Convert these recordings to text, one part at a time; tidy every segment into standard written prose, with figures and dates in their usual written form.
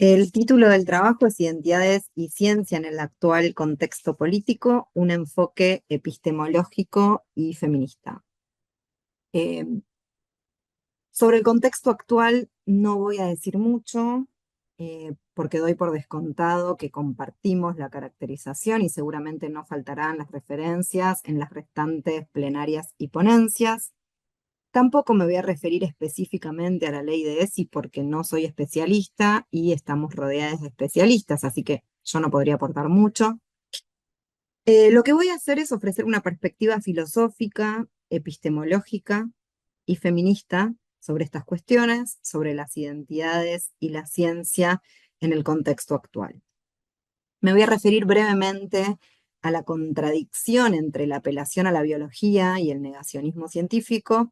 El título del trabajo es Identidades y Ciencia en el actual contexto político, un enfoque epistemológico y feminista. Eh, sobre el contexto actual no voy a decir mucho, porque doy por descontado que compartimos la caracterización y seguramente no faltarán las referencias en las restantes plenarias y ponencias. Tampoco me voy a referir específicamente a la ley de ESI porque no soy especialista y estamos rodeados de especialistas, así que yo no podría aportar mucho. Lo que voy a hacer es ofrecer una perspectiva filosófica, epistemológica y feminista sobre estas cuestiones, sobre las identidades y la ciencia en el contexto actual. Me voy a referir brevemente a la contradicción entre la apelación a la biología y el negacionismo científico,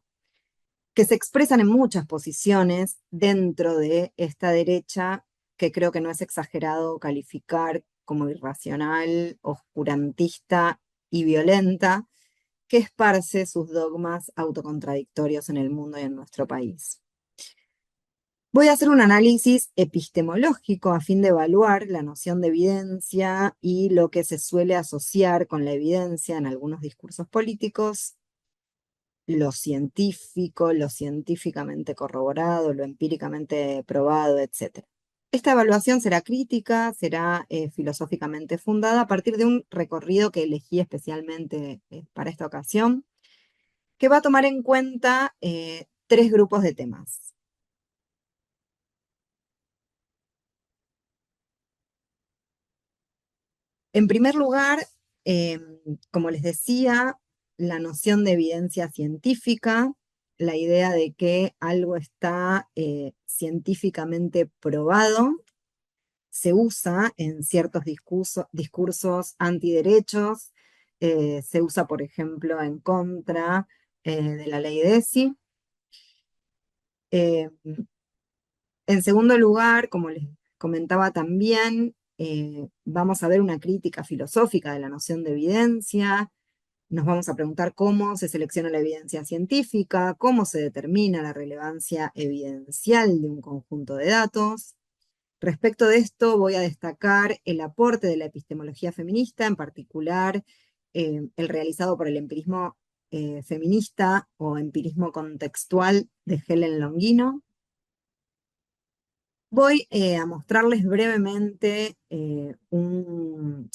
que se expresan en muchas posiciones dentro de esta derecha, que creo que no es exagerado calificar como irracional, oscurantista y violenta, que esparce sus dogmas autocontradictorios en el mundo y en nuestro país. Voy a hacer un análisis epistemológico a fin de evaluar la noción de evidencia y lo que se suele asociar con la evidencia en algunos discursos políticos, lo científico, lo científicamente corroborado, lo empíricamente probado, etc. Esta evaluación será crítica, será filosóficamente fundada a partir de un recorrido que elegí especialmente para esta ocasión, que va a tomar en cuenta tres grupos de temas. En primer lugar, eh, como les decía, la noción de evidencia científica, la idea de que algo está científicamente probado, se usa en ciertos discursos antiderechos, se usa, por ejemplo, en contra de la ley de ESI. Eh, en segundo lugar, como les comentaba también, vamos a ver una crítica filosófica de la noción de evidencia. Nos vamos a preguntar cómo se selecciona la evidencia científica, cómo se determina la relevancia evidencial de un conjunto de datos. Respecto de esto, voy a destacar el aporte de la epistemología feminista, en particular el realizado por el empirismo feminista o empirismo contextual de Helen Longino. Voy a mostrarles brevemente un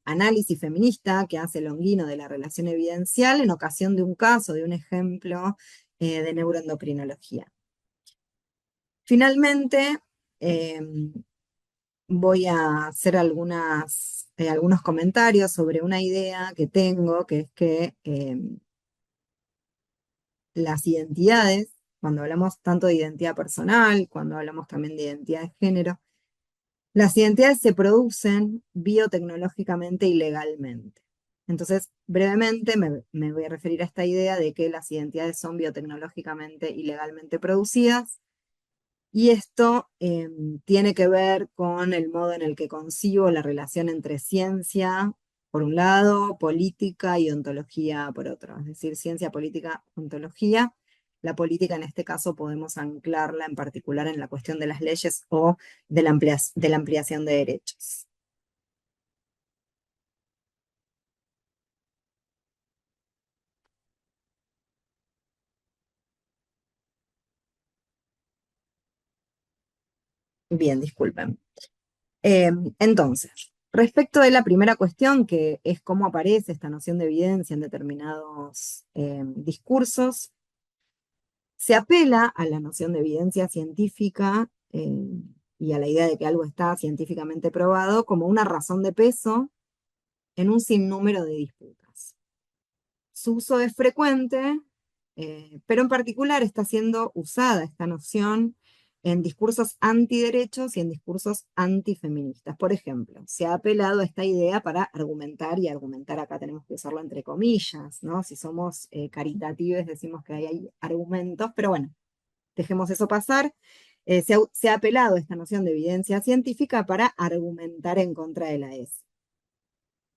análisis feminista que hace Longino de la relación evidencial en ocasión de un caso, de un ejemplo de neuroendocrinología. Finalmente, eh, voy a hacer algunos comentarios sobre una idea que tengo, que es que las identidades, cuando hablamos tanto de identidad personal, cuando hablamos también de identidad de género, las identidades se producen biotecnológicamente y legalmente. Entonces, brevemente me voy a referir a esta idea de que las identidades son biotecnológicamente y legalmente producidas, y esto tiene que ver con el modo en el que concibo la relación entre ciencia, por un lado, política y ontología, por otro. Es decir, ciencia, política, ontología. La política, en este caso, podemos anclarla en particular en la cuestión de las leyes o de la ampliación de derechos. Bien, disculpen. Entonces, respecto de la primera cuestión, que es cómo aparece esta noción de evidencia en determinados discursos, se apela a la noción de evidencia científica y a la idea de que algo está científicamente probado como una razón de peso en un sinnúmero de disputas. Su uso es frecuente, pero en particular está siendo usada esta noción en discursos antiderechos y en discursos antifeministas. Por ejemplo, se ha apelado a esta idea para argumentar, y argumentar acá tenemos que usarlo entre comillas, ¿no? Si somos caritativos decimos que hay argumentos, pero bueno, dejemos eso pasar. Se ha apelado a esta noción de evidencia científica para argumentar en contra de la ESI.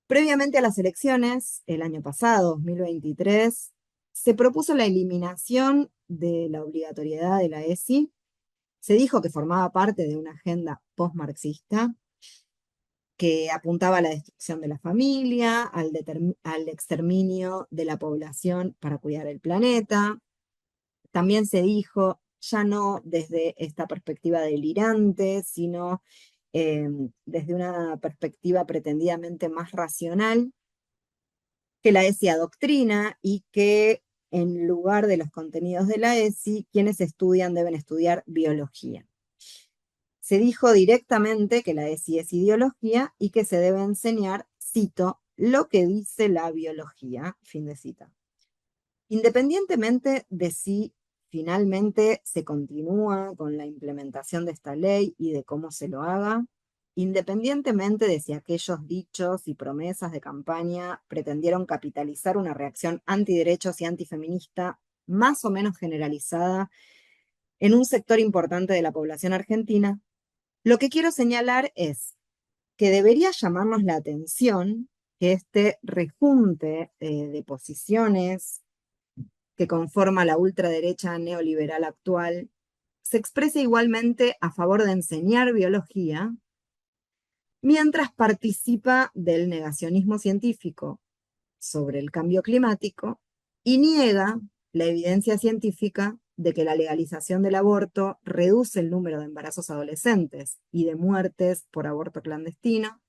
Previamente a las elecciones, el año pasado, 2023, se propuso la eliminación de la obligatoriedad de la ESI Se dijo que formaba parte de una agenda post-marxista que apuntaba a la destrucción de la familia, al exterminio de la población para cuidar el planeta. También se dijo, ya no desde esta perspectiva delirante, sino desde una perspectiva pretendidamente más racional, que la ESI adoctrina y que en lugar de los contenidos de la ESI, quienes estudian deben estudiar biología. Se dijo directamente que la ESI es ideología y que se debe enseñar, cito, lo que dice la biología, fin de cita. Independientemente de si finalmente se continúa con la implementación de esta ley y de cómo se lo haga, independientemente de si aquellos dichos y promesas de campaña pretendieron capitalizar una reacción antiderechos y antifeminista más o menos generalizada en un sector importante de la población argentina, lo que quiero señalar es que debería llamarnos la atención que este rejunte de posiciones que conforma la ultraderecha neoliberal actual se expresa igualmente a favor de enseñar biología, mientras participa del negacionismo científico sobre el cambio climático y niega la evidencia científica de que la legalización del aborto reduce el número de embarazos adolescentes y de muertes por aborto clandestino.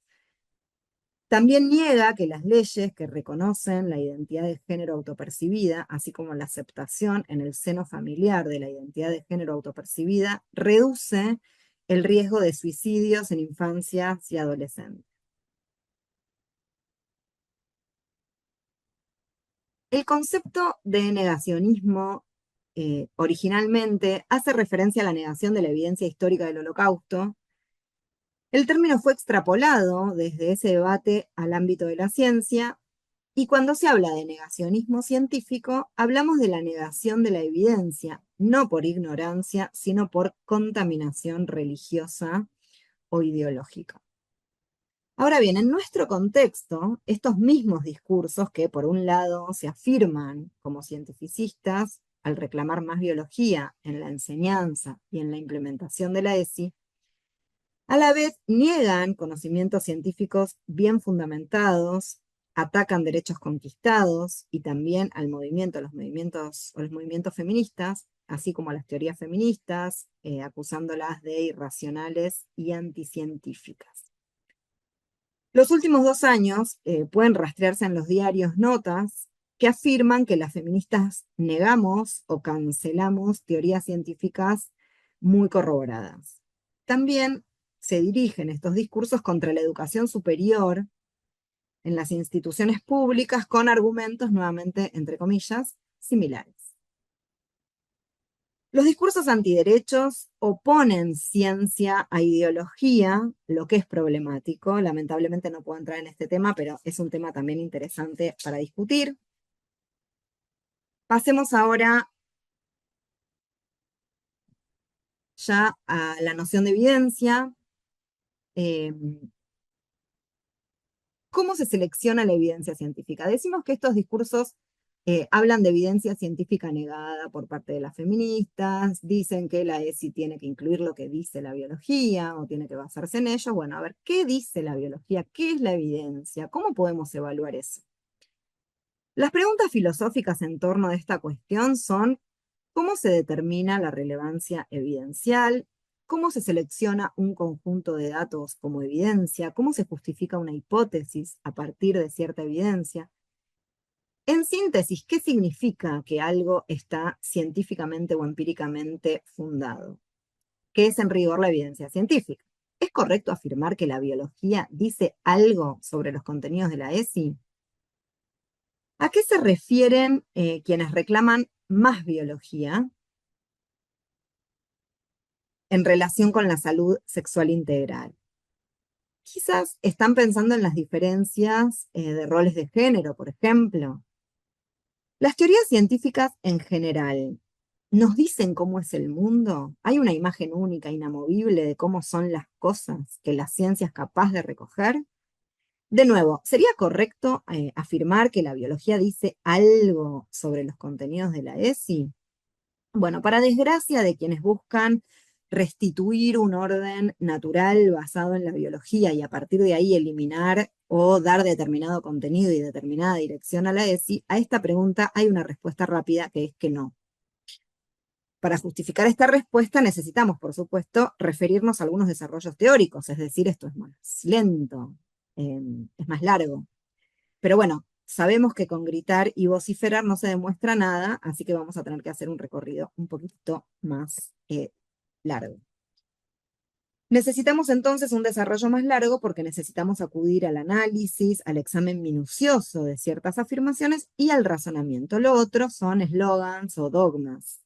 También niega que las leyes que reconocen la identidad de género autopercibida, así como la aceptación en el seno familiar de la identidad de género autopercibida, reduce el riesgo de suicidios en infancias y adolescentes. El concepto de negacionismo originalmente hace referencia a la negación de la evidencia histórica del Holocausto. El término fue extrapolado desde ese debate al ámbito de la ciencia, y cuando se habla de negacionismo científico, hablamos de la negación de la evidencia, no por ignorancia, sino por contaminación religiosa o ideológica. Ahora bien, en nuestro contexto, estos mismos discursos que por un lado se afirman como cientificistas al reclamar más biología en la enseñanza y en la implementación de la ESI, a la vez niegan conocimientos científicos bien fundamentados, atacan derechos conquistados y también al movimiento, los movimientos feministas, así como a las teorías feministas, acusándolas de irracionales y anticientíficas. Los últimos 2 años pueden rastrearse en los diarios notas que afirman que las feministas negamos o cancelamos teorías científicas muy corroboradas. También se dirigen estos discursos contra la educación superior en las instituciones públicas con argumentos, nuevamente, entre comillas, similares. Los discursos antiderechos oponen ciencia a ideología, lo que es problemático. Lamentablemente no puedo entrar en este tema, pero es un tema también interesante para discutir. Pasemos ahora ya a la noción de evidencia. ¿Cómo se selecciona la evidencia científica? Decimos que estos discursos hablan de evidencia científica negada por parte de las feministas, dicen que la ESI tiene que incluir lo que dice la biología o tiene que basarse en ello. Bueno, a ver, ¿qué dice la biología? ¿Qué es la evidencia? ¿Cómo podemos evaluar eso? Las preguntas filosóficas en torno a esta cuestión son: ¿cómo se determina la relevancia evidencial? ¿Cómo se selecciona un conjunto de datos como evidencia? ¿Cómo se justifica una hipótesis a partir de cierta evidencia? En síntesis, ¿qué significa que algo está científicamente o empíricamente fundado? ¿Qué es en rigor la evidencia científica? ¿Es correcto afirmar que la biología dice algo sobre los contenidos de la ESI? ¿A qué se refieren quienes reclaman más biología en relación con la salud sexual integral? Quizás están pensando en las diferencias de roles de género, por ejemplo. Las teorías científicas en general nos dicen cómo es el mundo. Hay una imagen única, inamovible de cómo son las cosas que la ciencia es capaz de recoger. De nuevo, ¿sería correcto afirmar que la biología dice algo sobre los contenidos de la ESI? Bueno, para desgracia de quienes buscan restituir un orden natural basado en la biología y a partir de ahí eliminar o dar determinado contenido y determinada dirección a la ESI, a esta pregunta hay una respuesta rápida que es que no. Para justificar esta respuesta necesitamos, por supuesto, referirnos a algunos desarrollos teóricos, es decir, esto es más lento, es más largo. Pero bueno, sabemos que con gritar y vociferar no se demuestra nada, así que vamos a tener que hacer un recorrido un poquito más largo. Necesitamos entonces un desarrollo más largo porque necesitamos acudir al análisis, al examen minucioso de ciertas afirmaciones y al razonamiento. Lo otro son eslogans o dogmas.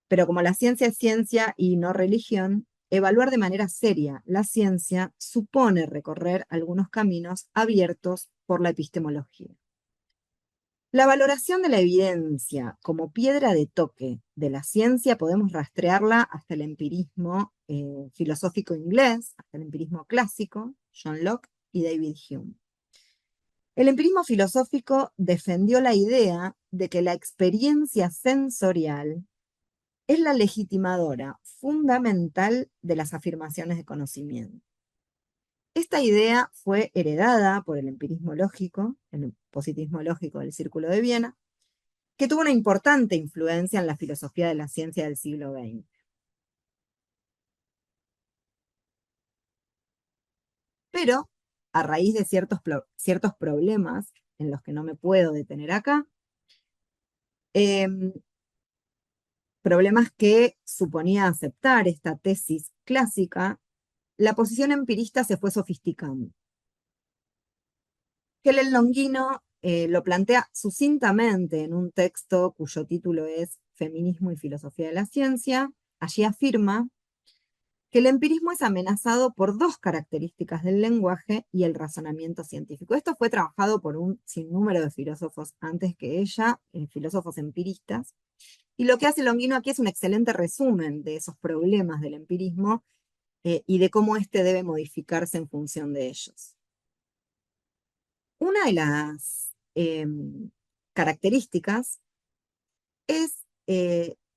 Pero como la ciencia es ciencia y no religión, evaluar de manera seria la ciencia supone recorrer algunos caminos abiertos por la epistemología. La valoración de la evidencia como piedra de toque de la ciencia podemos rastrearla hasta el empirismo filosófico inglés, hasta el empirismo clásico, John Locke y David Hume. El empirismo filosófico defendió la idea de que la experiencia sensorial es la legitimadora fundamental de las afirmaciones de conocimiento. Esta idea fue heredada por el empirismo lógico, el positivismo lógico del Círculo de Viena, que tuvo una importante influencia en la filosofía de la ciencia del siglo XX. Pero, a raíz de ciertos problemas, en los que no me puedo detener acá, problemas que suponía aceptar esta tesis clásica, la posición empirista se fue sofisticando. Helen Longino lo plantea sucintamente en un texto cuyo título es Feminismo y Filosofía de la Ciencia. Allí afirma que el empirismo es amenazado por dos características del lenguaje y el razonamiento científico. Esto fue trabajado por un sinnúmero de filósofos antes que ella, filósofos empiristas, y lo que hace Longino aquí es un excelente resumen de esos problemas del empirismo y de cómo éste debe modificarse en función de ellos. Una de las características es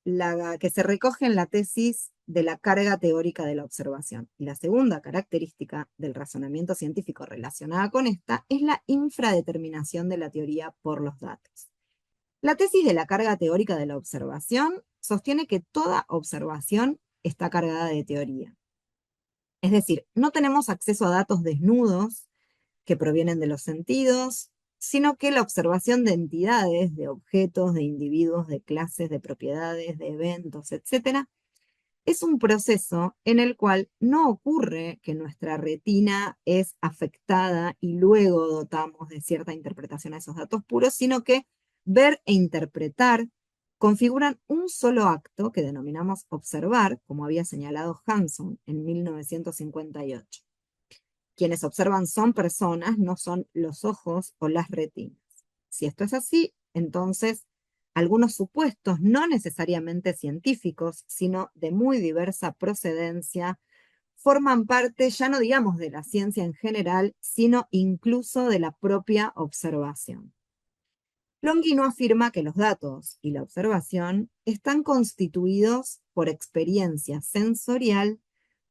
la que se recoge en la tesis de la carga teórica de la observación. Y la segunda característica del razonamiento científico relacionada con esta es la infradeterminación de la teoría por los datos. La tesis de la carga teórica de la observación sostiene que toda observación está cargada de teoría. Es decir, no tenemos acceso a datos desnudos que provienen de los sentidos, sino que la observación de entidades, de objetos, de individuos, de clases, de propiedades, de eventos, etc., es un proceso en el cual no ocurre que nuestra retina es afectada y luego dotamos de cierta interpretación a esos datos puros, sino que ver e interpretar configuran un solo acto que denominamos observar, como había señalado Hanson en 1958. Quienes observan son personas, no son los ojos o las retinas. Si esto es así, entonces algunos supuestos, no necesariamente científicos, sino de muy diversa procedencia, forman parte, ya no digamos de la ciencia en general, sino incluso de la propia observación. Longino afirma que los datos y la observación están constituidos por experiencia sensorial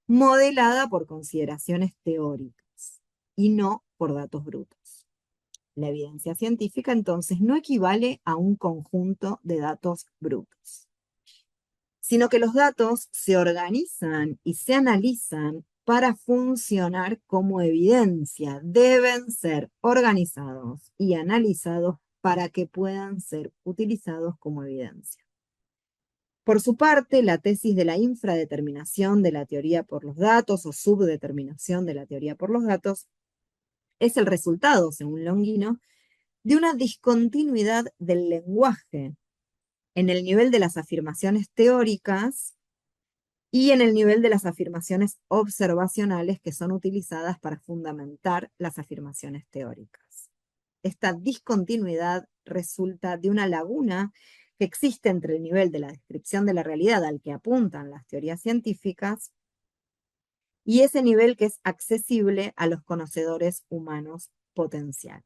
modelada por consideraciones teóricas y no por datos brutos. La evidencia científica entonces no equivale a un conjunto de datos brutos, sino que los datos se organizan y se analizan para funcionar como evidencia. Deben ser organizados y analizados para que puedan ser utilizados como evidencia. Por su parte, la tesis de la infradeterminación de la teoría por los datos o subdeterminación de la teoría por los datos es el resultado, según Longino, de una discontinuidad del lenguaje en el nivel de las afirmaciones teóricas y en el nivel de las afirmaciones observacionales que son utilizadas para fundamentar las afirmaciones teóricas. Esta discontinuidad resulta de una laguna que existe entre el nivel de la descripción de la realidad al que apuntan las teorías científicas y ese nivel que es accesible a los conocedores humanos potenciales.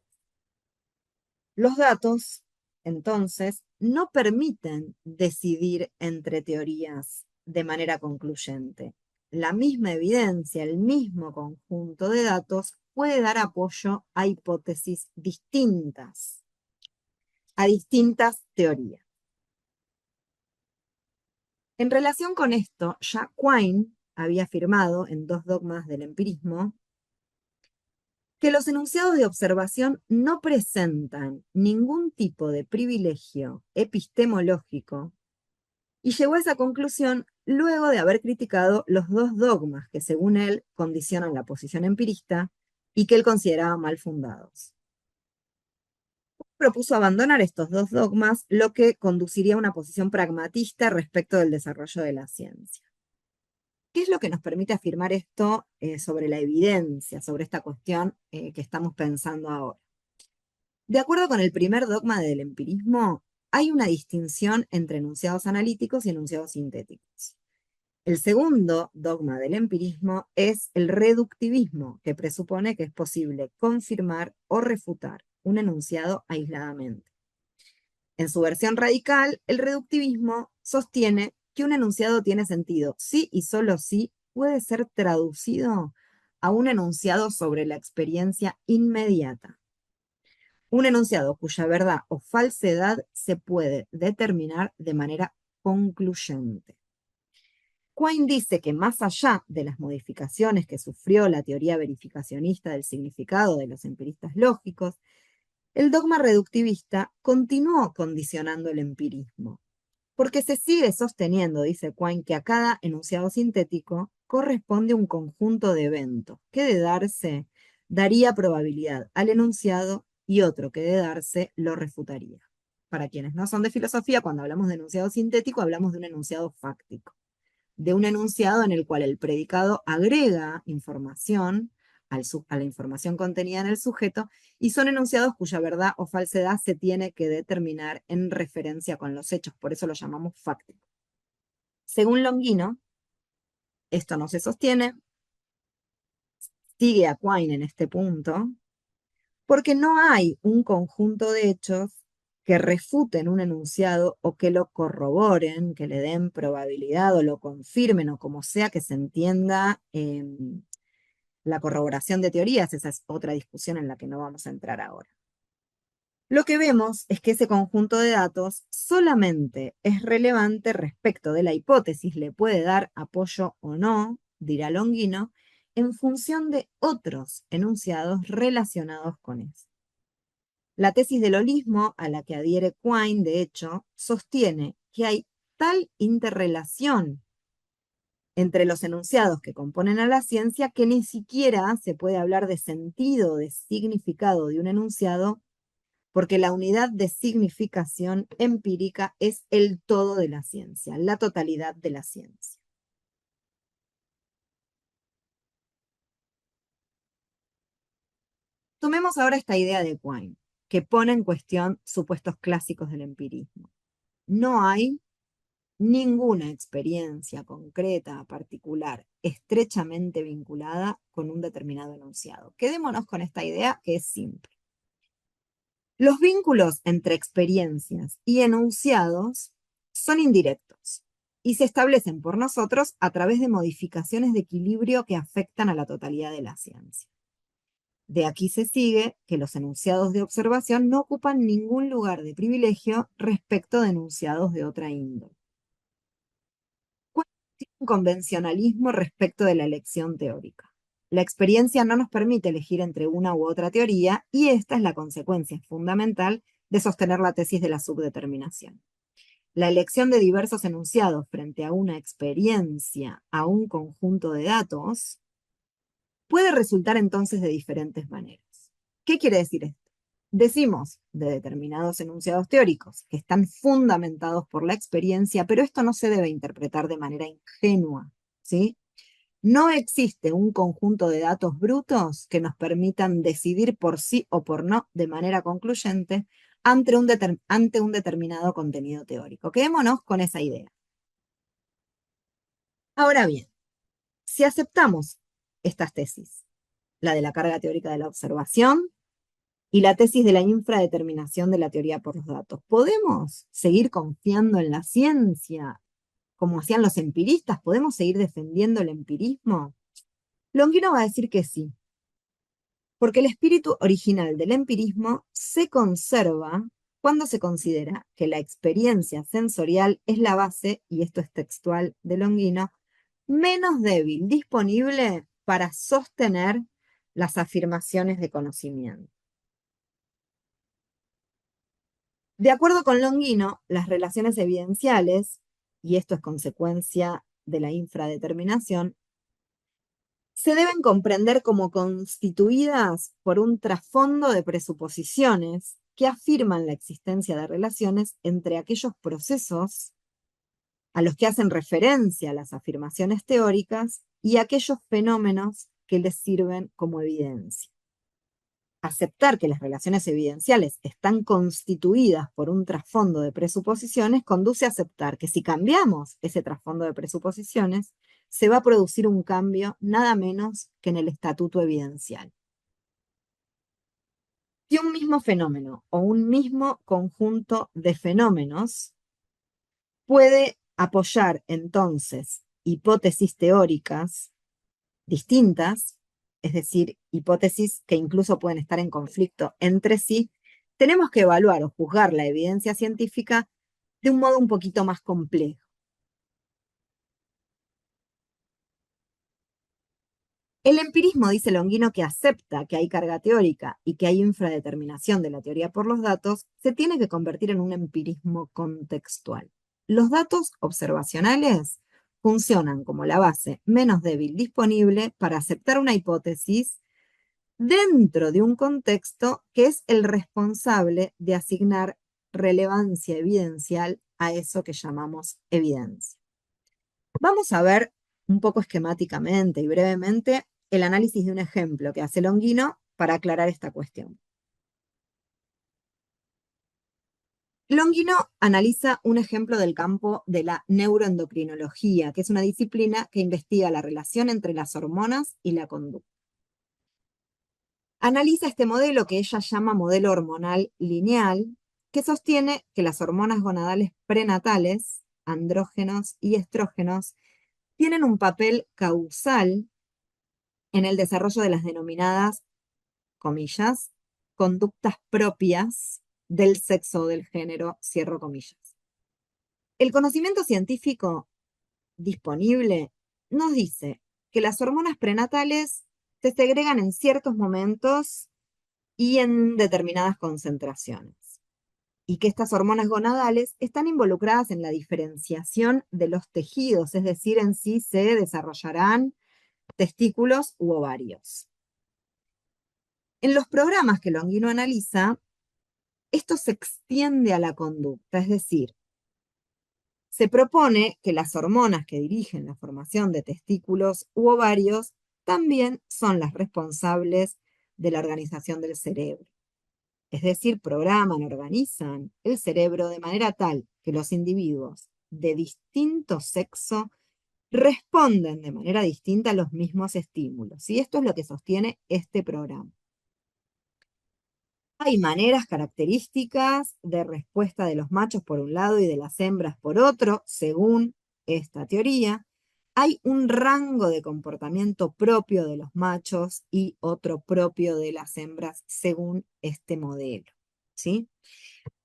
Los datos, entonces, no permiten decidir entre teorías de manera concluyente. La misma evidencia, el mismo conjunto de datos puede dar apoyo a hipótesis distintas, a distintas teorías. En relación con esto, ya Quine había afirmado en Dos dogmas del empirismo que los enunciados de observación no presentan ningún tipo de privilegio epistemológico y llegó a esa conclusión luego de haber criticado los dos dogmas que, según él, condicionan la posición empirista y que él consideraba mal fundados. Propuso abandonar estos dos dogmas, lo que conduciría a una posición pragmatista respecto del desarrollo de la ciencia. ¿Qué es lo que nos permite afirmar esto sobre la evidencia, sobre esta cuestión que estamos pensando ahora? De acuerdo con el primer dogma del empirismo, hay una distinción entre enunciados analíticos y enunciados sintéticos. El segundo dogma del empirismo es el reductivismo, que presupone que es posible confirmar o refutar un enunciado aisladamente. En su versión radical, el reductivismo sostiene que un enunciado tiene sentido si y solo si puede ser traducido a un enunciado sobre la experiencia inmediata. Un enunciado cuya verdad o falsedad se puede determinar de manera concluyente. Quine dice que más allá de las modificaciones que sufrió la teoría verificacionista del significado de los empiristas lógicos, el dogma reductivista continuó condicionando el empirismo, porque se sigue sosteniendo, dice Quine, que a cada enunciado sintético corresponde un conjunto de eventos que de darse daría probabilidad al enunciado y otro que de darse lo refutaría. Para quienes no son de filosofía, cuando hablamos de enunciado sintético, hablamos de un enunciado fáctico, de un enunciado en el cual el predicado agrega información a la información contenida en el sujeto, y son enunciados cuya verdad o falsedad se tiene que determinar en referencia con los hechos, por eso lo llamamos fáctico. Según Longino, esto no se sostiene, sigue a Quine en este punto, porque no hay un conjunto de hechos que refuten un enunciado o que lo corroboren, que le den probabilidad o lo confirmen o como sea que se entienda la corroboración de teorías. Esa es otra discusión en la que no vamos a entrar ahora. Lo que vemos es que ese conjunto de datos solamente es relevante respecto de la hipótesis, le puede dar apoyo o no, dirá Longino, en función de otros enunciados relacionados con eso. La tesis del holismo, a la que adhiere Quine, de hecho, sostiene que hay tal interrelación entre los enunciados que componen a la ciencia que ni siquiera se puede hablar de sentido, de significado de un enunciado, porque la unidad de significación empírica es el todo de la ciencia, la totalidad de la ciencia. Tomemos ahora esta idea de Quine, que pone en cuestión supuestos clásicos del empirismo. No hay ninguna experiencia concreta, particular, estrechamente vinculada con un determinado enunciado. Quedémonos con esta idea que es simple. Los vínculos entre experiencias y enunciados son indirectos y se establecen por nosotros a través de modificaciones de equilibrio que afectan a la totalidad de la ciencia. De aquí se sigue que los enunciados de observación no ocupan ningún lugar de privilegio respecto de enunciados de otra índole. ¿Cuál es un convencionalismo respecto de la elección teórica? La experiencia no nos permite elegir entre una u otra teoría y esta es la consecuencia fundamental de sostener la tesis de la subdeterminación. La elección de diversos enunciados frente a una experiencia, a un conjunto de datos, puede resultar entonces de diferentes maneras. ¿Qué quiere decir esto? Decimos de determinados enunciados teóricos que están fundamentados por la experiencia, pero esto no se debe interpretar de manera ingenua, ¿sí? No existe un conjunto de datos brutos que nos permitan decidir por sí o por no de manera concluyente ante un determinado contenido teórico. Quedémonos con esa idea. Ahora bien, si aceptamos estas tesis, la de la carga teórica de la observación y la tesis de la infradeterminación de la teoría por los datos, ¿podemos seguir confiando en la ciencia como hacían los empiristas? ¿Podemos seguir defendiendo el empirismo? Longuino va a decir que sí, porque el espíritu original del empirismo se conserva cuando se considera que la experiencia sensorial es la base, y esto es textual de Longuino, menos débil disponible para sostener las afirmaciones de conocimiento. De acuerdo con Longuino, las relaciones evidenciales, y esto es consecuencia de la infradeterminación, se deben comprender como constituidas por un trasfondo de presuposiciones que afirman la existencia de relaciones entre aquellos procesos a los que hacen referencia las afirmaciones teóricas y aquellos fenómenos que les sirven como evidencia. Aceptar que las relaciones evidenciales están constituidas por un trasfondo de presuposiciones conduce a aceptar que si cambiamos ese trasfondo de presuposiciones, se va a producir un cambio nada menos que en el estatuto evidencial. Si un mismo fenómeno o un mismo conjunto de fenómenos puede apoyar entonces hipótesis teóricas distintas, es decir, hipótesis que incluso pueden estar en conflicto entre sí, tenemos que evaluar o juzgar la evidencia científica de un modo un poquito más complejo. El empirismo, dice Longuino, que acepta que hay carga teórica y que hay infradeterminación de la teoría por los datos, se tiene que convertir en un empirismo contextual. Los datos observacionales funcionan como la base menos débil disponible para aceptar una hipótesis dentro de un contexto que es el responsable de asignar relevancia evidencial a eso que llamamos evidencia. Vamos a ver un poco esquemáticamente y brevemente el análisis de un ejemplo que hace Longuino para aclarar esta cuestión. Longuino analiza un ejemplo del campo de la neuroendocrinología, que es una disciplina que investiga la relación entre las hormonas y la conducta. Analiza este modelo que ella llama modelo hormonal lineal, que sostiene que las hormonas gonadales prenatales, andrógenos y estrógenos, tienen un papel causal en el desarrollo de las denominadas, comillas, conductas propias del sexo o del género, cierro comillas. El conocimiento científico disponible nos dice que las hormonas prenatales se segregan en ciertos momentos y en determinadas concentraciones, y que estas hormonas gonadales están involucradas en la diferenciación de los tejidos, es decir, en si se desarrollarán testículos u ovarios. En los programas que Longuino analiza, esto se extiende a la conducta, es decir, se propone que las hormonas que dirigen la formación de testículos u ovarios también son las responsables de la organización del cerebro. Es decir, programan, organizan el cerebro de manera tal que los individuos de distinto sexo responden de manera distinta a los mismos estímulos. Y esto es lo que sostiene este programa. Hay maneras características de respuesta de los machos por un lado y de las hembras por otro, según esta teoría. Hay un rango de comportamiento propio de los machos y otro propio de las hembras, según este modelo. ¿Sí?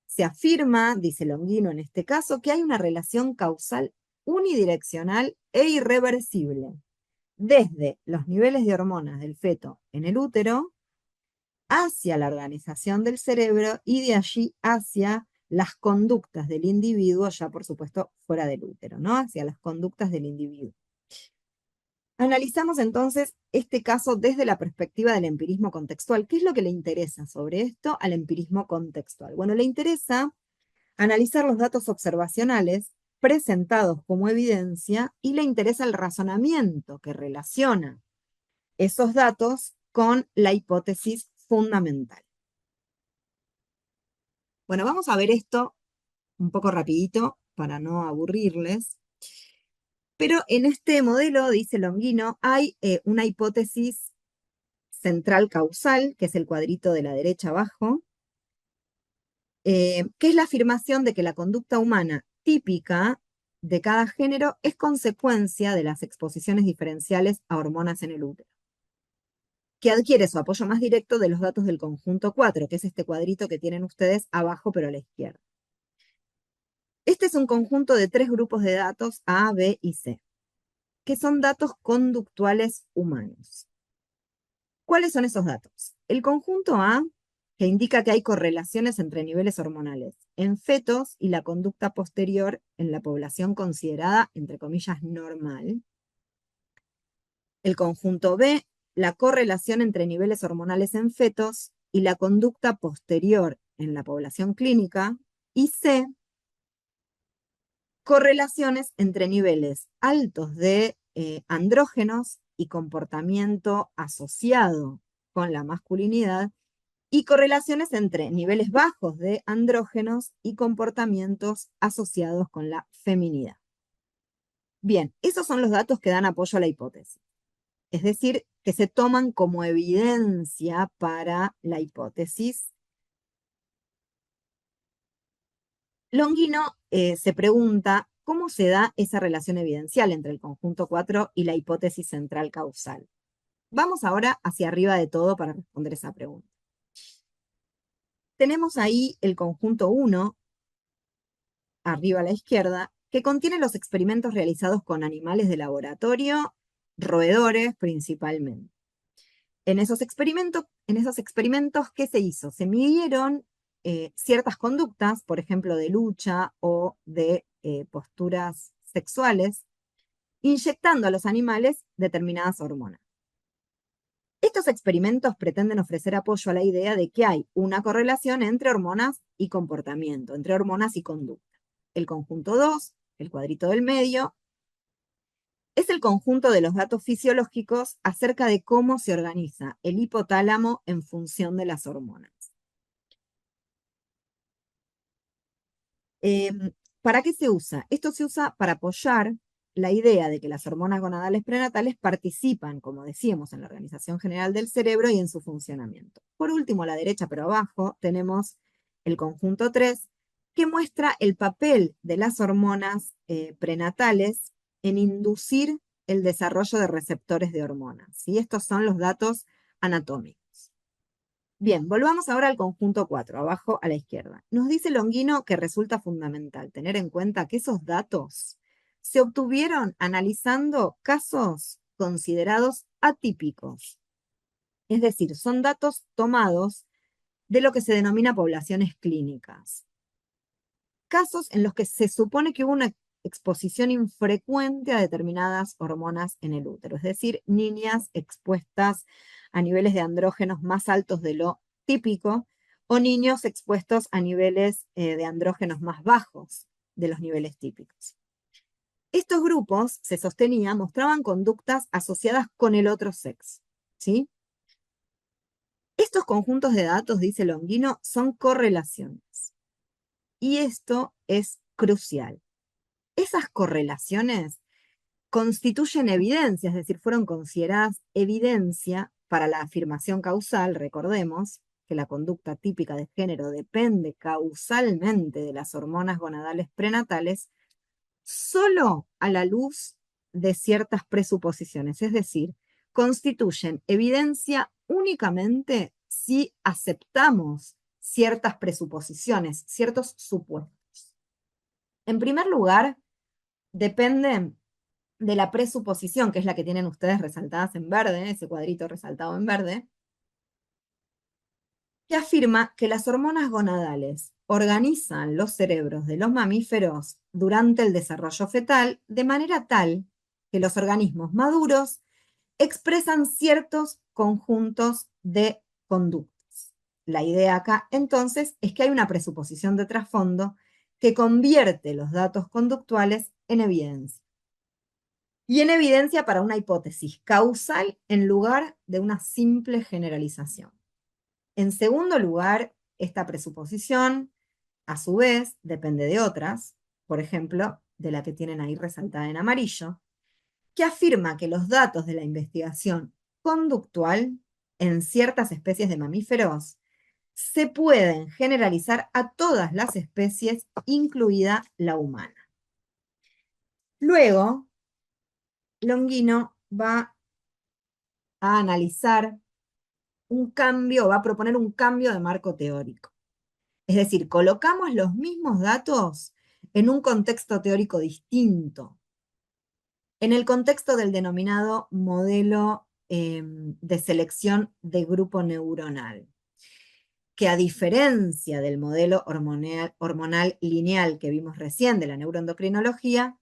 Se afirma, dice Longuino en este caso, que hay una relación causal unidireccional e irreversible desde los niveles de hormonas del feto en el útero hacia la organización del cerebro y de allí hacia las conductas del individuo, ya por supuesto fuera del útero, ¿no? Hacia las conductas del individuo. Analizamos entonces este caso desde la perspectiva del empirismo contextual. ¿Qué es lo que le interesa sobre esto al empirismo contextual? Bueno, le interesa analizar los datos observacionales presentados como evidencia y le interesa el razonamiento que relaciona esos datos con la hipótesis fundamental. Bueno, vamos a ver esto un poco rapidito para no aburrirles. Pero en este modelo, dice Longuino, hay una hipótesis central causal, que es el cuadrito de la derecha abajo, que es la afirmación de que la conducta humana típica de cada género es consecuencia de las exposiciones diferenciales a hormonas en el útero, que adquiere su apoyo más directo de los datos del conjunto 4, que es este cuadrito que tienen ustedes abajo pero a la izquierda. Este es un conjunto de 3 grupos de datos A, B y C, que son datos conductuales humanos. ¿Cuáles son esos datos? El conjunto A, que indica que hay correlaciones entre niveles hormonales en fetos y la conducta posterior en la población considerada, entre comillas, normal. El conjunto B, la correlación entre niveles hormonales en fetos y la conducta posterior en la población clínica. Y C, correlaciones entre niveles altos de andrógenos y comportamiento asociado con la masculinidad y correlaciones entre niveles bajos de andrógenos y comportamientos asociados con la feminidad. Bien, esos son los datos que dan apoyo a la hipótesis, es decir, que se toman como evidencia para la hipótesis. Longino se pregunta cómo se da esa relación evidencial entre el conjunto 4 y la hipótesis central causal. Vamos ahora hacia arriba de todo para responder esa pregunta. Tenemos ahí el conjunto 1, arriba a la izquierda, que contiene los experimentos realizados con animales de laboratorio, roedores principalmente. En esos experimentos, ¿qué se hizo? Se midieron ciertas conductas, por ejemplo, de lucha o de posturas sexuales, inyectando a los animales determinadas hormonas. Estos experimentos pretenden ofrecer apoyo a la idea de que hay una correlación entre hormonas y comportamiento, entre hormonas y conducta. El conjunto 2, el cuadrito del medio, es el conjunto de los datos fisiológicos acerca de cómo se organiza el hipotálamo en función de las hormonas. ¿Para qué se usa? Esto se usa para apoyar la idea de que las hormonas gonadales prenatales participan, como decíamos, en la organización general del cerebro y en su funcionamiento. Por último, a la derecha, pero abajo, tenemos el conjunto 3, que muestra el papel de las hormonas prenatales en inducir el desarrollo de receptores de hormonas. Y estos son los datos anatómicos. Bien, volvamos ahora al conjunto 4, abajo a la izquierda. Nos dice Longino que resulta fundamental tener en cuenta que esos datos se obtuvieron analizando casos considerados atípicos. Es decir, son datos tomados de lo que se denomina poblaciones clínicas. Casos en los que se supone que hubo una exposición infrecuente a determinadas hormonas en el útero, es decir, niñas expuestas a niveles de andrógenos más altos de lo típico o niños expuestos a niveles de andrógenos más bajos de los niveles típicos. Estos grupos, se sostenía, mostraban conductas asociadas con el otro sexo, ¿sí? Estos conjuntos de datos, dice Longino, son correlaciones. Y esto es crucial. Esas correlaciones constituyen evidencia, es decir, fueron consideradas evidencia para la afirmación causal. Recordemos que la conducta típica de género depende causalmente de las hormonas gonadales prenatales solo a la luz de ciertas presuposiciones, es decir, constituyen evidencia únicamente si aceptamos ciertas presuposiciones, ciertos supuestos. En primer lugar, dependen de la presuposición, que es la que tienen ustedes resaltadas en verde, ese cuadrito resaltado en verde, que afirma que las hormonas gonadales organizan los cerebros de los mamíferos durante el desarrollo fetal de manera tal que los organismos maduros expresan ciertos conjuntos de conductas. La idea acá, entonces, es que hay una presuposición de trasfondo que convierte los datos conductuales en evidencia. Y en evidencia para una hipótesis causal en lugar de una simple generalización. En segundo lugar, esta presuposición, a su vez, depende de otras, por ejemplo, de la que tienen ahí resaltada en amarillo, que afirma que los datos de la investigación conductual en ciertas especies de mamíferos se pueden generalizar a todas las especies, incluida la humana. Luego, Longino va a analizar un cambio, va a proponer un cambio de marco teórico. Es decir, colocamos los mismos datos en un contexto teórico distinto, en el contexto del denominado modelo de selección de grupo neuronal, que a diferencia del modelo hormonal lineal que vimos recién de la neuroendocrinología,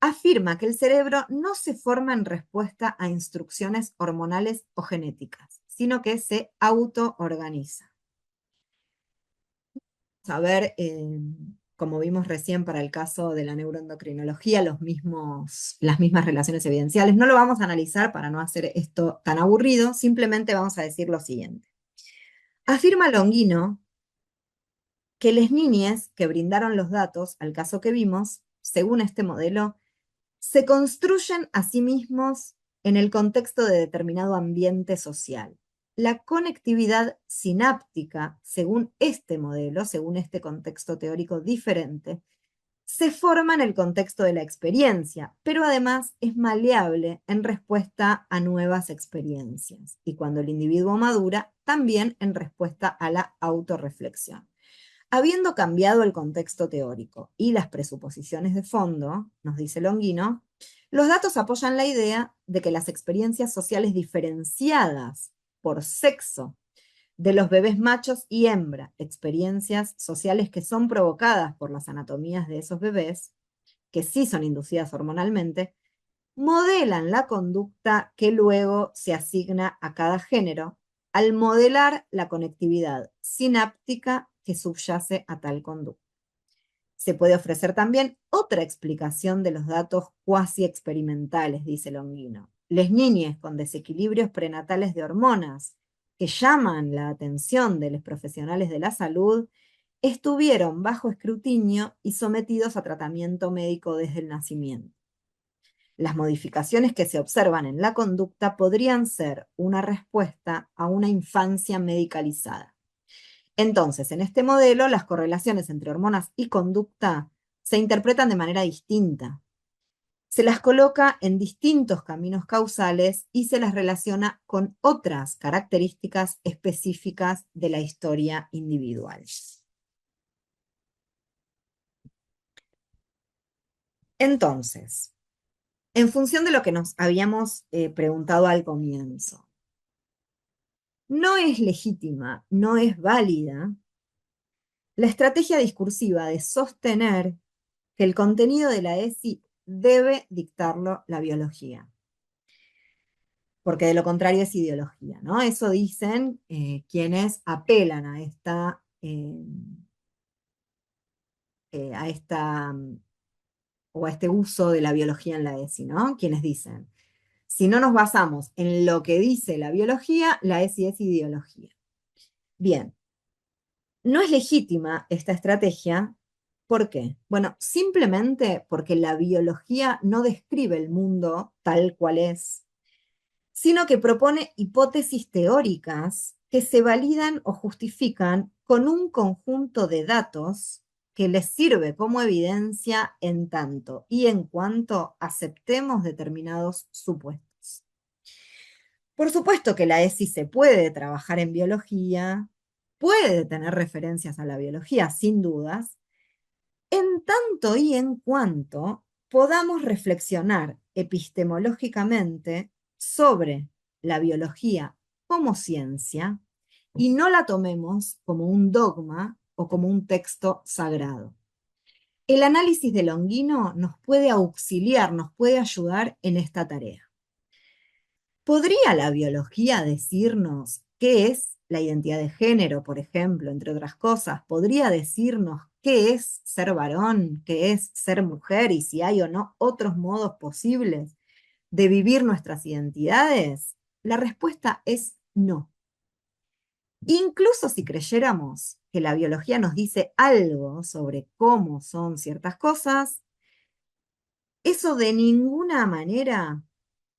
afirma que el cerebro no se forma en respuesta a instrucciones hormonales o genéticas, sino que se autoorganiza. A ver, como vimos recién para el caso de la neuroendocrinología, las mismas relaciones evidenciales. No lo vamos a analizar para no hacer esto tan aburrido, simplemente vamos a decir lo siguiente. Afirma Longino que las niñas que brindaron los datos al caso que vimos, según este modelo, se construyen a sí mismos en el contexto de determinado ambiente social. La conectividad sináptica, según este modelo, según este contexto teórico diferente, se forma en el contexto de la experiencia, pero además es maleable en respuesta a nuevas experiencias. Y cuando el individuo madura, también en respuesta a la autorreflexión. Habiendo cambiado el contexto teórico y las presuposiciones de fondo, nos dice Longino, los datos apoyan la idea de que las experiencias sociales diferenciadas por sexo de los bebés machos y hembra, experiencias sociales que son provocadas por las anatomías de esos bebés, que sí son inducidas hormonalmente, modelan la conducta que luego se asigna a cada género al modelar la conectividad sináptica que subyace a tal conducta. Se puede ofrecer también otra explicación de los datos cuasi experimentales, dice Longino. Les niñas con desequilibrios prenatales de hormonas que llaman la atención de los profesionales de la salud estuvieron bajo escrutinio y sometidos a tratamiento médico desde el nacimiento. Las modificaciones que se observan en la conducta podrían ser una respuesta a una infancia medicalizada. Entonces, en este modelo, las correlaciones entre hormonas y conducta se interpretan de manera distinta. Se las coloca en distintos caminos causales y se las relaciona con otras características específicas de la historia individual. Entonces, en función de lo que nos habíamos preguntado al comienzo, no es legítima, no es válida la estrategia discursiva de sostener que el contenido de la ESI debe dictarlo la biología, porque de lo contrario es ideología, ¿no? Eso dicen quienes apelan a esta o a este uso de la biología en la ESI, ¿no? Quienes dicen, si no nos basamos en lo que dice la ESI es ideología. Bien, no es legítima esta estrategia. ¿Por qué? Bueno, simplemente porque la biología no describe el mundo tal cual es, sino que propone hipótesis teóricas que se validan o justifican con un conjunto de datos que les sirve como evidencia en tanto y en cuanto aceptemos determinados supuestos. Por supuesto que la ESI se puede trabajar en biología, puede tener referencias a la biología, sin dudas, en tanto y en cuanto podamos reflexionar epistemológicamente sobre la biología como ciencia y no la tomemos como un dogma o como un texto sagrado. El análisis de Longino nos puede auxiliar, nos puede ayudar en esta tarea. ¿Podría la biología decirnos qué es la identidad de género, por ejemplo, entre otras cosas? ¿Podría decirnos qué es ser varón, qué es ser mujer y si hay o no otros modos posibles de vivir nuestras identidades? La respuesta es no. Incluso si creyéramos que la biología nos dice algo sobre cómo son ciertas cosas, eso de ninguna manera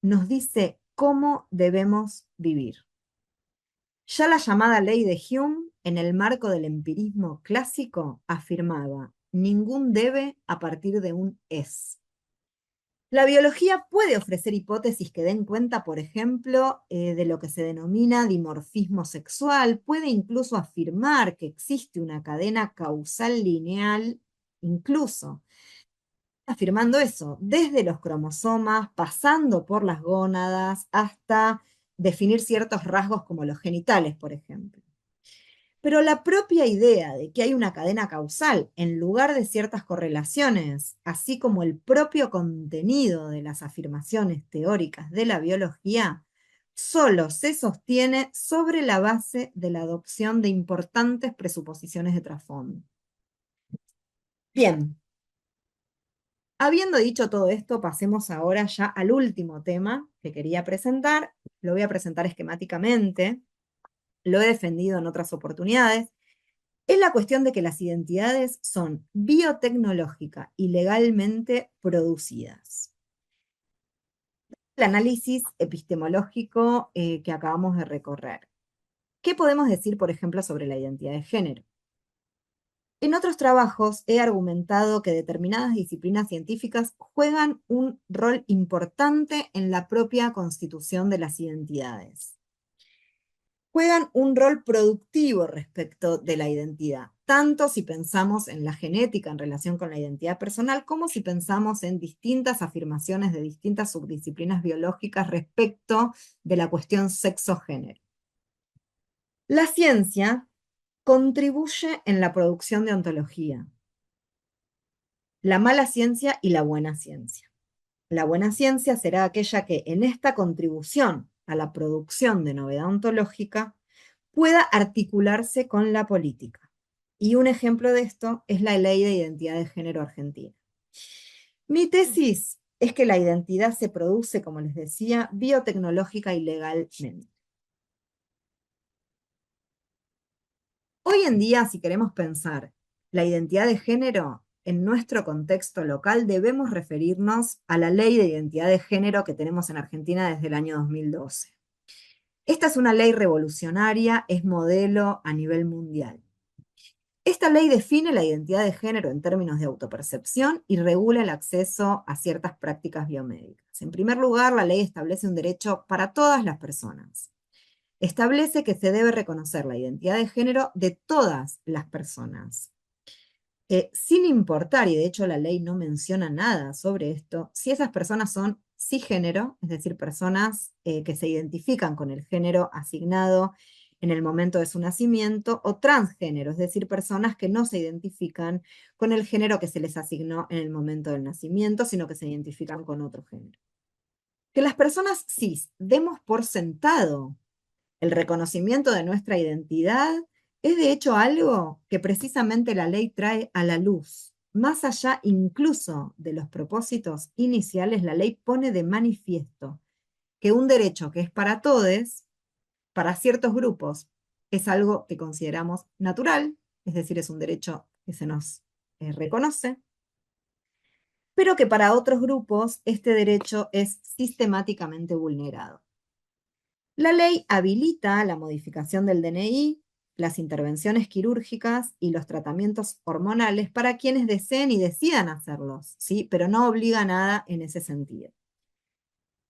nos dice cómo debemos vivir. Ya la llamada ley de Hume, en el marco del empirismo clásico, afirmaba: ningún debe a partir de un es. La biología puede ofrecer hipótesis que den cuenta, por ejemplo, de lo que se denomina dimorfismo sexual, puede incluso afirmar que existe una cadena causal lineal, incluso afirmando eso, desde los cromosomas, pasando por las gónadas, hasta definir ciertos rasgos como los genitales, por ejemplo. Pero la propia idea de que hay una cadena causal en lugar de ciertas correlaciones, así como el propio contenido de las afirmaciones teóricas de la biología, solo se sostiene sobre la base de la adopción de importantes presuposiciones de trasfondo. Bien, habiendo dicho todo esto, pasemos ahora ya al último tema que quería presentar. Lo voy a presentar esquemáticamente, lo he defendido en otras oportunidades. Es la cuestión de que las identidades son biotecnológica y legalmente producidas. El análisis epistemológico que acabamos de recorrer. ¿Qué podemos decir, por ejemplo, sobre la identidad de género? En otros trabajos he argumentado que determinadas disciplinas científicas juegan un rol importante en la propia constitución de las identidades. Juegan un rol productivo respecto de la identidad, tanto si pensamos en la genética en relación con la identidad personal, como si pensamos en distintas afirmaciones de distintas subdisciplinas biológicas respecto de la cuestión sexo-género. La ciencia contribuye en la producción de ontología, la mala ciencia y la buena ciencia. La buena ciencia será aquella que en esta contribución a la producción de novedad ontológica pueda articularse con la política. Y un ejemplo de esto es la Ley de Identidad de Género Argentina. Mi tesis es que la identidad se produce, como les decía, biotecnológica y legalmente. Hoy en día, si queremos pensar la identidad de género en nuestro contexto local, debemos referirnos a la Ley de Identidad de Género que tenemos en Argentina desde el año 2012. Esta es una ley revolucionaria, es modelo a nivel mundial. Esta ley define la identidad de género en términos de autopercepción y regula el acceso a ciertas prácticas biomédicas. En primer lugar, la ley establece un derecho para todas las personas. Establece que se debe reconocer la identidad de género de todas las personas, sin importar, y de hecho la ley no menciona nada sobre esto, si esas personas son cisgénero, es decir, personas que se identifican con el género asignado en el momento de su nacimiento, o transgénero, es decir, personas que no se identifican con el género que se les asignó en el momento del nacimiento, sino que se identifican con otro género. Que las personas cis demos por sentado el reconocimiento de nuestra identidad es de hecho algo que precisamente la ley trae a la luz. Más allá incluso de los propósitos iniciales, la ley pone de manifiesto que un derecho que es para todos, para ciertos grupos, es algo que consideramos natural, es decir, es un derecho que se nos reconoce, pero que para otros grupos este derecho es sistemáticamente vulnerado. La ley habilita la modificación del DNI, las intervenciones quirúrgicas y los tratamientos hormonales para quienes deseen y decidan hacerlos, ¿sí? Pero no obliga a nada en ese sentido.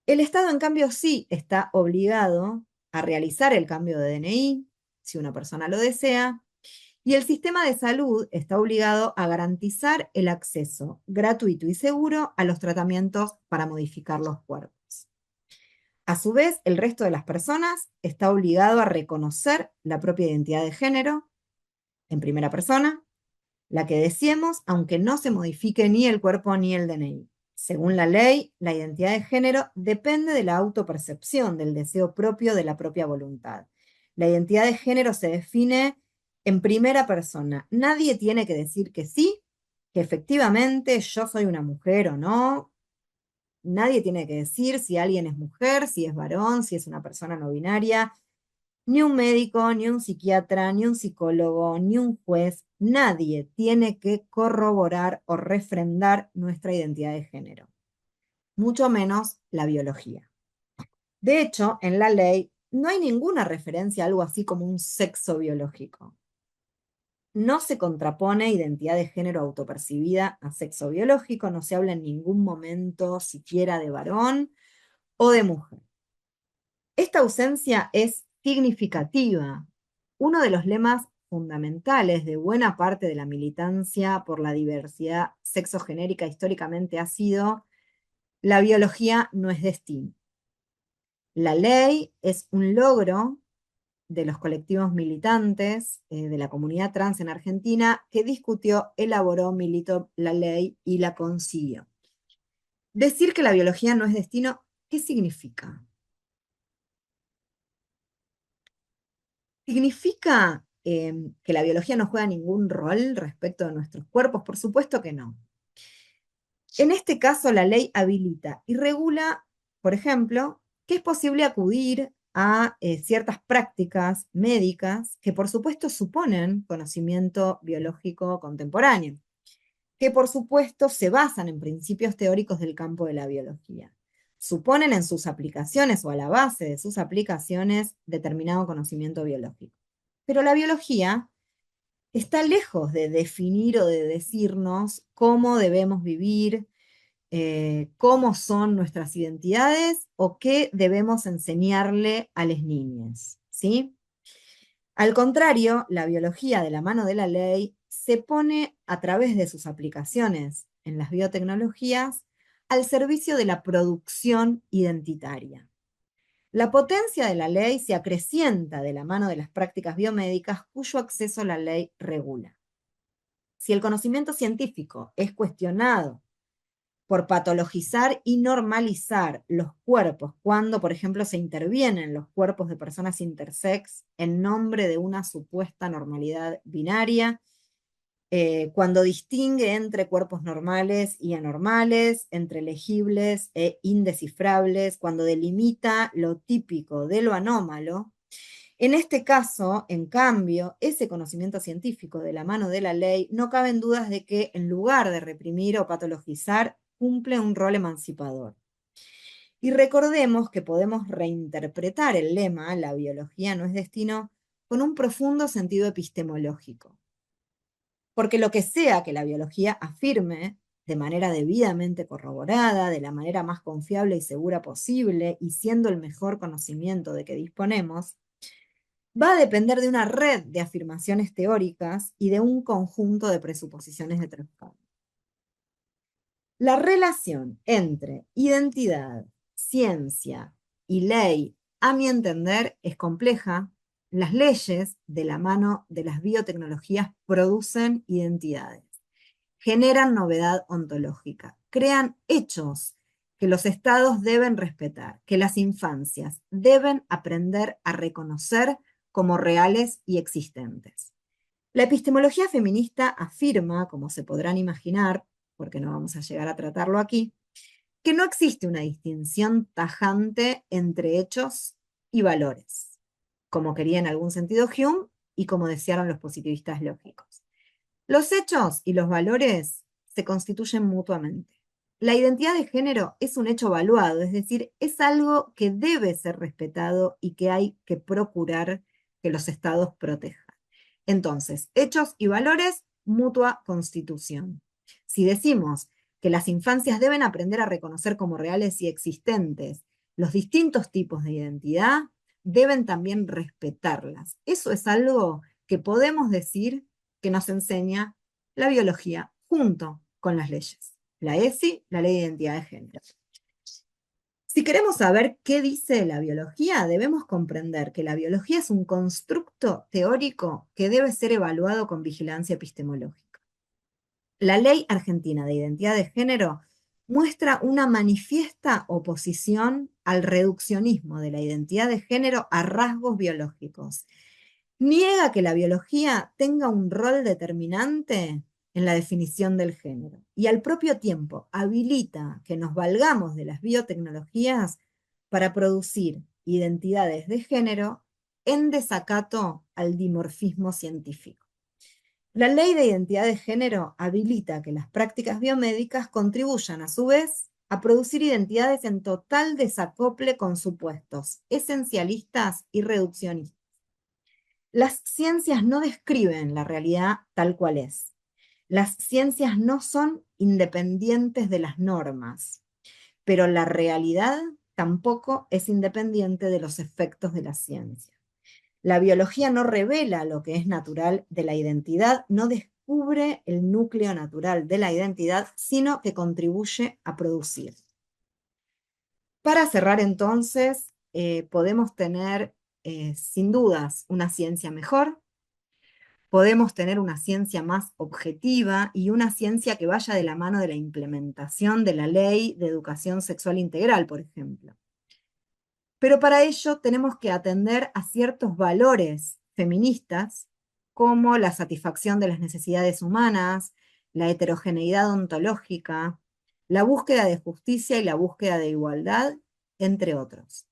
El Estado, en cambio, sí está obligado a realizar el cambio de DNI, si una persona lo desea, y el sistema de salud está obligado a garantizar el acceso gratuito y seguro a los tratamientos para modificar los cuerpos. A su vez, el resto de las personas está obligado a reconocer la propia identidad de género en primera persona, la que deseemos, aunque no se modifique ni el cuerpo ni el DNI. Según la ley, la identidad de género depende de la autopercepción, del deseo propio, de la propia voluntad. La identidad de género se define en primera persona. Nadie tiene que decir que sí, que efectivamente yo soy una mujer o no. Nadie tiene que decir si alguien es mujer, si es varón, si es una persona no binaria. Ni un médico, ni un psiquiatra, ni un psicólogo, ni un juez. Nadie tiene que corroborar o refrendar nuestra identidad de género, mucho menos la biología. De hecho, en la ley no hay ninguna referencia a algo así como un sexo biológico. No se contrapone identidad de género autopercibida a sexo biológico, no se habla en ningún momento siquiera de varón o de mujer. Esta ausencia es significativa. Uno de los lemas fundamentales de buena parte de la militancia por la diversidad sexogenérica históricamente ha sido: la biología no es destino. La ley es un logro de los colectivos militantes de la comunidad trans en Argentina, que discutió, elaboró, militó la ley y la consiguió. Decir que la biología no es destino, ¿qué significa? ¿Significa que la biología no juega ningún rol respecto de nuestros cuerpos? Por supuesto que no. En este caso, la ley habilita y regula, por ejemplo, que es posible acudir a ciertas prácticas médicas que, por supuesto, suponen conocimiento biológico contemporáneo, que, por supuesto, se basan en principios teóricos del campo de la biología. Suponen en sus aplicaciones o a la base de sus aplicaciones determinado conocimiento biológico. Pero la biología está lejos de definir o de decirnos cómo debemos vivir, cómo son nuestras identidades o qué debemos enseñarle a las niñas, ¿sí? Al contrario, la biología de la mano de la ley se pone a través de sus aplicaciones en las biotecnologías al servicio de la producción identitaria. La potencia de la ley se acrecienta de la mano de las prácticas biomédicas cuyo acceso la ley regula. Si el conocimiento científico es cuestionado por patologizar y normalizar los cuerpos, cuando, por ejemplo, se intervienen los cuerpos de personas intersex en nombre de una supuesta normalidad binaria, cuando distingue entre cuerpos normales y anormales, entre legibles e indescifrables, cuando delimita lo típico de lo anómalo. En este caso, en cambio, ese conocimiento científico de la mano de la ley, no caben dudas de que, en lugar de reprimir o patologizar, cumple un rol emancipador. Y recordemos que podemos reinterpretar el lema "la biología no es destino" con un profundo sentido epistemológico. Porque lo que sea que la biología afirme de manera debidamente corroborada, de la manera más confiable y segura posible, y siendo el mejor conocimiento de que disponemos, va a depender de una red de afirmaciones teóricas y de un conjunto de presuposiciones de trasfondo. La relación entre identidad, ciencia y ley, a mi entender, es compleja. Las leyes, de la mano de las biotecnologías, producen identidades, generan novedad ontológica, crean hechos que los estados deben respetar, que las infancias deben aprender a reconocer como reales y existentes. La epistemología feminista afirma, como se podrán imaginar, porque no vamos a llegar a tratarlo aquí, que no existe una distinción tajante entre hechos y valores, como quería en algún sentido Hume y como desearon los positivistas lógicos. Los hechos y los valores se constituyen mutuamente. La identidad de género es un hecho valuado, es decir, es algo que debe ser respetado y que hay que procurar que los estados protejan. Entonces, hechos y valores, mutua constitución. Si decimos que las infancias deben aprender a reconocer como reales y existentes los distintos tipos de identidad, deben también respetarlas. Eso es algo que podemos decir que nos enseña la biología junto con las leyes. La ESI, la Ley de Identidad de Género. Si queremos saber qué dice la biología, debemos comprender que la biología es un constructo teórico que debe ser evaluado con vigilancia epistemológica. La Ley Argentina de Identidad de Género muestra una manifiesta oposición al reduccionismo de la identidad de género a rasgos biológicos. Niega que la biología tenga un rol determinante en la definición del género y al propio tiempo habilita que nos valgamos de las biotecnologías para producir identidades de género en desacato al dimorfismo científico. La ley de identidad de género habilita que las prácticas biomédicas contribuyan a su vez a producir identidades en total desacople con supuestos esencialistas y reduccionistas. Las ciencias no describen la realidad tal cual es. Las ciencias no son independientes de las normas, pero la realidad tampoco es independiente de los efectos de la ciencia. La biología no revela lo que es natural de la identidad, no descubre el núcleo natural de la identidad, sino que contribuye a producir. Para cerrar entonces, podemos tener sin dudas una ciencia mejor, podemos tener una ciencia más objetiva y una ciencia que vaya de la mano de la implementación de la ley de educación sexual integral, por ejemplo. Pero para ello tenemos que atender a ciertos valores feministas, como la satisfacción de las necesidades humanas, la heterogeneidad ontológica, la búsqueda de justicia y la búsqueda de igualdad, entre otros.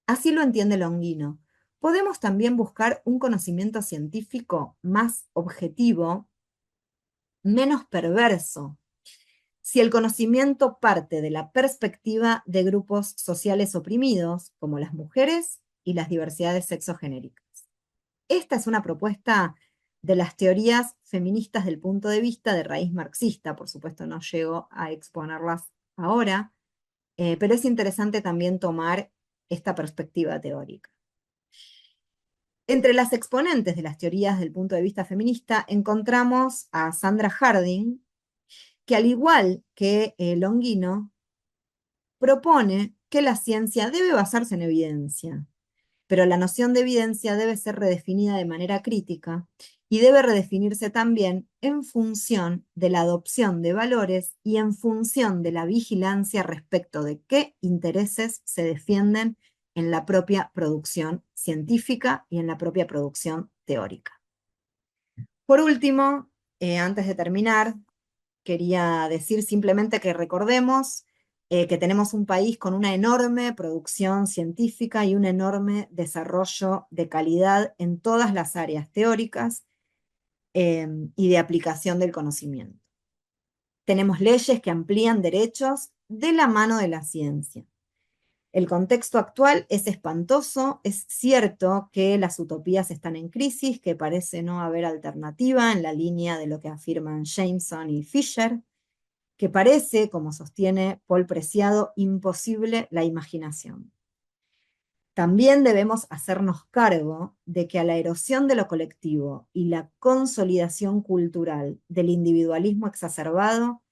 Así lo entiende Longino. Podemos también buscar un conocimiento científico más objetivo, menos perverso, si el conocimiento parte de la perspectiva de grupos sociales oprimidos, como las mujeres y las diversidades sexogenéricas. Esta es una propuesta de las teorías feministas del punto de vista de raíz marxista. Por supuesto, no llego a exponerlas ahora, pero es interesante también tomar esta perspectiva teórica. Entre las exponentes de las teorías del punto de vista feminista encontramos a Sandra Harding, que al igual que Longino, propone que la ciencia debe basarse en evidencia, pero la noción de evidencia debe ser redefinida de manera crítica y debe redefinirse también en función de la adopción de valores y en función de la vigilancia respecto de qué intereses se defienden en la propia producción científica y en la propia producción teórica. Por último, antes de terminar, quería decir simplemente que recordemos que tenemos un país con una enorme producción científica y un enorme desarrollo de calidad en todas las áreas teóricas y de aplicación del conocimiento. Tenemos leyes que amplían derechos de la mano de la ciencia. El contexto actual es espantoso, es cierto que las utopías están en crisis, que parece no haber alternativa en la línea de lo que afirman Jameson y Fisher, que parece, como sostiene Paul Preciado, imposible la imaginación. También debemos hacernos cargo de que a la erosión de lo colectivo y la consolidación cultural del individualismo exacerbado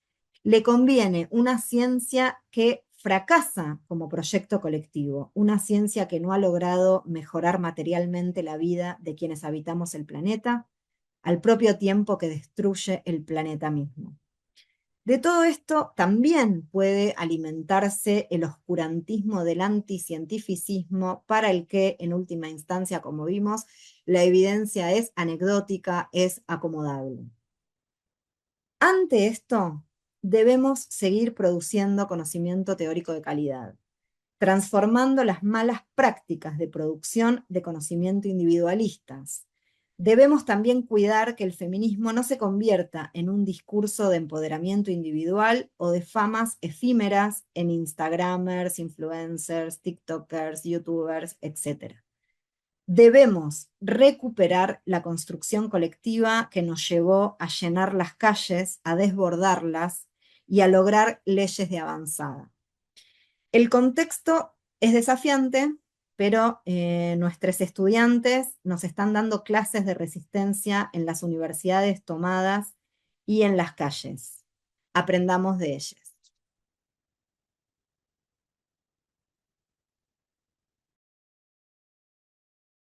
le conviene una ciencia que fracasa como proyecto colectivo, una ciencia que no ha logrado mejorar materialmente la vida de quienes habitamos el planeta, al propio tiempo que destruye el planeta mismo. De todo esto también puede alimentarse el oscurantismo del anticientificismo, para el que, en última instancia, como vimos, la evidencia es anecdótica, es acomodable. Ante esto, debemos seguir produciendo conocimiento teórico de calidad, transformando las malas prácticas de producción de conocimiento individualistas. Debemos también cuidar que el feminismo no se convierta en un discurso de empoderamiento individual o de famas efímeras en Instagramers, influencers, TikTokers, YouTubers, etc. Debemos recuperar la construcción colectiva que nos llevó a llenar las calles, a desbordarlas y a lograr leyes de avanzada. El contexto es desafiante, pero nuestros estudiantes nos están dando clases de resistencia en las universidades tomadas y en las calles. Aprendamos de ellos.